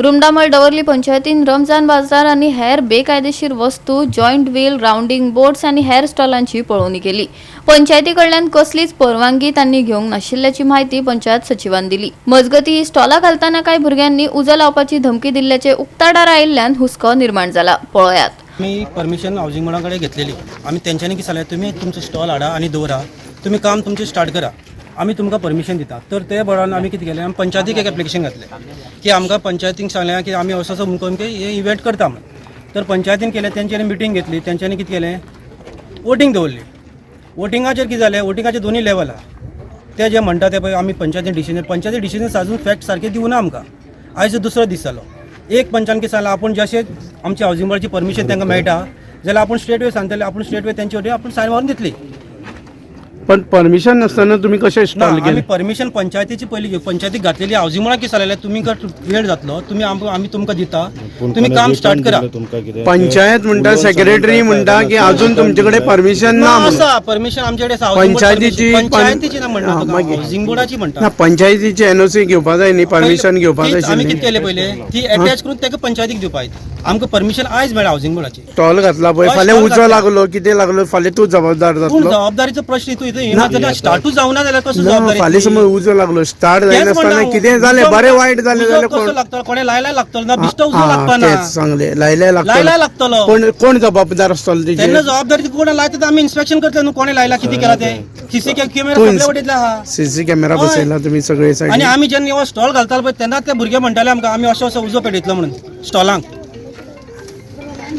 रुमडामळ डवरली पंचायतीन रमजान बाजार आणि हेर बेकायदेशीर वस्तू, जॉइंट व्हील, राउंडिंग बोर्ड्स आणि हेर स्टॉलांची पळवणी केली. पंचायती कडल्यान कसलीच परवानगी त्यांनी घेवंक नाशिल्ल्याची माहिती पंचायत सचिवान दिली. मजगती ही स्टॉला घालताना काही भुरग्यांनी उजो लावपाची धमकी दिल्ल्याचे उक्ताडार आयिल्ल्यान हुस्को निर्माण जाला. पळयात. आम्ही परमिशन हाऊसिंग बोर्डाकडे घेतलेली. आम्ही त्यांच्यानी की सांगले तुम्ही तुमचं स्टॉल हाडा आणि दवरा, तुम्ही काम तुमचे स्टार्ट करा, आम्ही तुमकां परमिशन दिता. तर ते बरोवन आम्ही कितें केलें, आमी पंचायतीक एक एप्लिकेशन घातलें की आमकां पंचायतीक सांगलें की आमी असो म्हणून की हे इव्हेंट करता म्हणून. तर पंचायतीन केलें, तेंच्यांनी मिटींग घेतली, तेंच्यांनी कितें केलें, वोटींग दवरली. वोटिंगाचेर कितें जालें, वोटिंगाचे दोनूय लेवल आहा, ते जे म्हणटा ते पळय आमी पंचायती डिसिजन अजून फॅक्ट सारके दिवना आमकां. आयज दुसरो दीस जालो, एक पंचान कितें सांगलां, आपूण जशें आमच्या हाऊसिंग बोर्डाची परमिशन तांकां मेळटा जाल्यार आपूण स्ट्रेट वे सांगतले, आपूण स्ट्रेट वे तेंचे वटेन आपूण सायन मारून दितली. पण परमिशन नसताना तुम्ही कशें स्टॉल आमी केले? परमिशन पंचायतीची पयली घेऊ, पंचायतीक घातलेली. हाऊसिंग बोर्डाक कितें सांगलें, तुमी वेळ जातलो, तुमी आमी तुमकां दिता, तुम्ही काम स्टार्ट करा. पंचायत म्हणटा, सेक्रेटरी म्हणटा की अजून तुमच्याकडे परमिशन ना म्हणून. आसा परमिशन आमच्याकडे पंचायतीची पंचायतीची ना म्हणटा, हाऊसिंग बोर्डाची म्हणटा. ना, पंचायतीची एनओसी घेवपा जाय न्ही, परमिशन घेवपा जाय. आमी कितें केलें पयले, ती अटॅच करून ताका पंचायतीक दिवपा जाय. आमकां परमिशन आयज मेळ्ळा हाऊसिंग बोर्डाची. स्टॉल घातला पळय, फाल्यां उजो लागलो, कितें लागलो, फाल्यां तूं जबाबदार पूण जातलो. जबाबदारीचो प्रश्न इतून येना जाल्यार स्टार्टूच जावना जाल्यार कसो जबाबदारी. फाल्यां समज उजो लागलो, स्टार्ट जायनासतना कितें जालें, बरें वायट जालें जाल्यार कसो लागतलो, कोणे लायला लागतलो ना, बिश्तो उजो लागता ना, तेच सांगले, लायल्या लायला लागतलो. कोण जबाबदार आसतलो तेजेर? तेन्ना जबाबदारी कोण लायता आमी इन्स्पेक्शन करता न्हू, कोणे लायला, कितें केला ते. सीसी कॅमेरा सगळे वटेतले आहा, सीसी कॅमेरा बसयला तुम्ही सगळे सायडीन. आणि आमी जेन्ना हो स्टॉल घालताले पळय तेन्ना ते भुरगे म्हणटाले आमकां आमी असो असो उजो पेटयतलो म्हणून स्टॉलांक.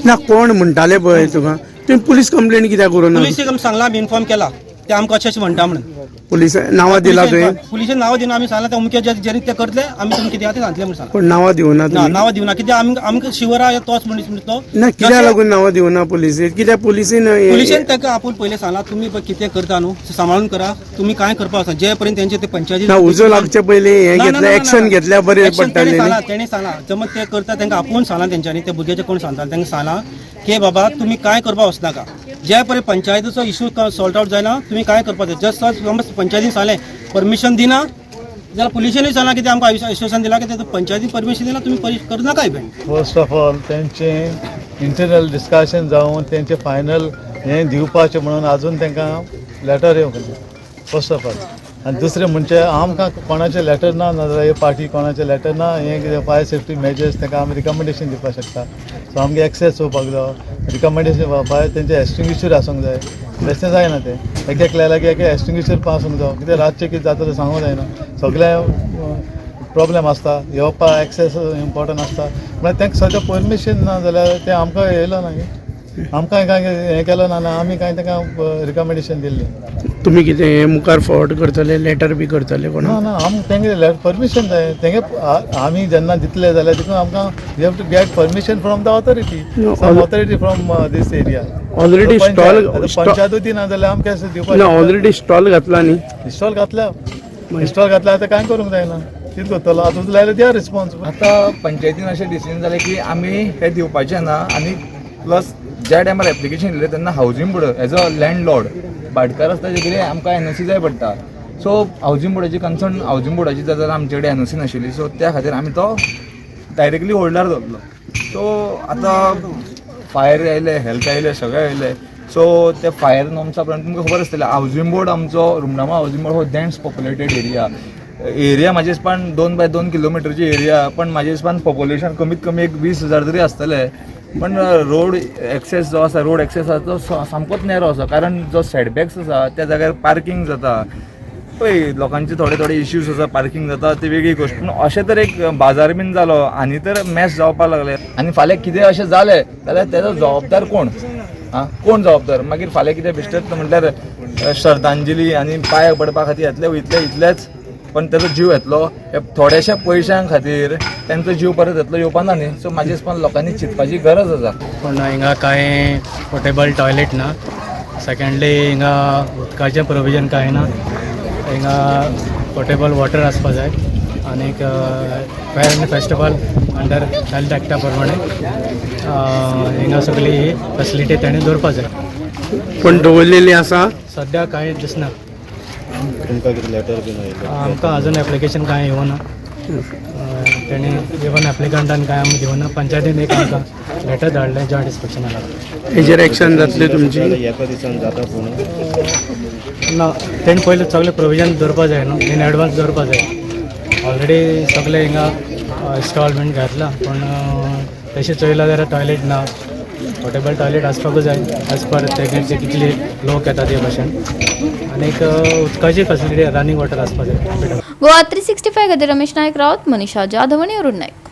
ना, कोण म्हणटाले पळय तुका, तुम्ही पुलीस कंप्लेंट कित्याक करूना? पुलिसेक सांगला, आमी इन्फॉर्म केला, ते आमकां अशें म्हणटा म्हणून. पुलीस नांवां दिला तुवें? पुलिशेन नांवां दिना, आमी सांगला ते अमके जेन्ना ते करतले आमी तुमकां कितें ते सांगतले म्हणून सांगला. पण नांवां दिवना ना, तुम्ही? नांवां दिवना, कित्याक आमकां शिवर आहा तोच मनीस म्हणटा तो. ना, कित्याक लागून नांवां दिवना पुलिसेक? कित्याक पुलिसेन पुलिशेन ताका आपूण पयलें सांगला तुमी कितें करता न्हू सांबाळून करा, तुमी कांय करपाक वचना, जे पर्यंत तेंचे ते पंचायती ना, उजो लागचे पयलीं हे घेतलें, एक्शन घेतल्या बरें पडटलें. तेणी सांगला समज ते करता तांकां आपूण सांगला, तेंच्यांनी ते भुरग्याचे कोण सांगता तांकां सांगला की बाबा तुमी कांय करपाक वचनाका, जे पर्यंत पंचायतीचो इशू सॉल्ट आउट जायना तुमी कांय करपाक जाय. जस्ट समज पंचायतीन सांगलें परमिशन दिना जाल्यार पुलिशेनूय सांगला की आमकां आश्वासन दिला की पंचायतीन परमिशन दिना तुमी करनाका इव्हेंट. फर्स्ट ऑफ ऑल तेंचे इंटरनल डिस्कशन जावन तेंचे फायनल हें दिवपाचें म्हणून आजून तांकां लेटर येवंक ना फर्स्ट ऑफ ऑल. आनी दुसरें म्हणजे आमकां कोणाचें लेटर ना नाजाल्यार हे पार्टी कोणाचें लेटर ना, हें कितें फायर सेफ्टी मेजर्स तांकां आमी रिकमेंडेशन दिवपाक शकता. सो आमगे एक्सेस येवपाक जाय, रिकमेंडेशन भायर तेंचे एक्सटिंग्विशर आसूंक जाय, बेश्टें जायना तें. एक लायला की एक एक्सटिंग्विशर पासूंक जाय, कितें रातचें कितें जाता तें सांगूंक जायना. सगळे प्रॉब्लेम आसता, येवपाक एक्सेस इम्पॉर्टंट आसता. म्हळ्यार तेंकां सद्या परमिशन ना जाल्यार तें आमकां येयलो ना, आमकां कांय हें केलो ना, आमी कांय तांकां रिकमेंडेशन दिल्ली. तुम्ही कितें हे मुखार फॉर्वर्ड करतले, लेटर बी करतले कोणाक? ना ना, आमकां तेंगे परमिशन जाय. तेंगे आमी जेन्ना दितले जाल्यार तितून आमकां you have to get permission from the authority, some authority from this area. Already stall पंचायती ना जाल्यार आमकां अशें दिवपाक ना, ऑलरेडी स्टॉल घातला न्ही. स्टॉल घातल्या आतां कांय करूंक जायना, कितें करतलो आतां लायल्यार दे आर रिस्पॉन्सिबल. आतां पंचायतीन अशें डिसिजन जालें की आमी हे दिवपाचें ना, आनी प्लस ज्या टायमार एप्लिकेशन दिलें तेन्ना housing board as a landlord भाटकार आसता तेजे कडेन आमकां एनओसी जाय पडटा. सो हाऊसिंग बोर्डाची कन्सर्न हाऊसिंग बोर्डाची जाल्यार आमचे कडेन एनओसी नाशिल्ली, सो त्या खातीर आमी तो डायरेक्टली होल्डार दवरलो. सो आतां फायर आयले, हेल्थ आयले, सगळे आयले. सो ते फायर नॉर्म्सा प्रमाणे तुमकां खबर आसतलें हाऊसिंग बोर्ड आमचो रुमडामा हाऊसिंग बोर्ड हो डेन्स पॉप्युलेटेड एरिया म्हाजे हिसपान 2 बाय 2 किलोमिटरची एरिया, पण म्हाजे हिसपान पॉप्युलेशन कमीत कमी एक 20,000 तरी आसतलें. पण रोड एक्सेस जो आसा, रोड एक्सेस आसा तो सामकोच नॅरो आसा, कारण जो सेटबॅक्स आसा त्या जाग्यार पार्किंग जाता पळय, लोकांचे थोडे इश्यूज आसा, पार्किंग जाता ती वेगळी गोश्ट. पूण अशें तर एक बाजार बीन जालो आनी तर मॅस जावपाक लागले, आनी फाल्यां कितें अशें जालें जाल्यार तेजो जबाबदार कोण? कोण जबाबदार? मागीर फाल्यां कितें बेश्टेच म्हटल्यार श्रद्धांजली आनी पांय पडपा खातीर येतले वयतले इतलेच, पण तेजो जीव येतलो थोड्याशा पयशां खातीर, तेंचो जीव परत येतलो येवपाना न्ही. सो म्हाजे हिसपान लोकांनी चिंतपाची गरज आसा. पण हिंगा कांय पोर्टेबल टॉयलेट ना. सेकंडली हिंगा उदकाचें प्रोविजन कांय ना. हिंगा पोर्टेबल वॉटर आसपा जाय. आनीक फेर आनी फेस्टिवल अंडर हेल्थ एक्टा प्रमाणे हिंगा सगळी फेसिलिटी ताणें दवरपा जाय. पण दवरलेली आसा? सद्या कांय दिसना. तुमकां कितें लेटर बीन आयलें? आमकां अजून एप्लिकेशन कांय येवना. तेणी इवन एप्लिकंटान काय आमी दिवना पंचायतीन एक आमकां लेटर धाडलें जॉयंट इन्स्पेक्शनाक हेजेर एक्शन जातली तुमची ना तेणी पयलीं सगळें प्रोविजन दवरपा जाय न्हू इन एडवान्स दवरपा जाय ऑलरेडी सगळें हिंगा इन्स्टॉलमेंट घातला पण तशें चोयलां जाल्यार टॉयलेट ना पोर्टेबल टॉयलेट आसपाकूच जाय एज पर तेंचे कितले लोक येतात ते भाशेन आनीक उदकाची फेसिलिटी रनिंग वॉटर आसपाक जाय गोवा 365 खातीर रमेश नायक रावत, मनीषा जाधव आनी अरुण नायक.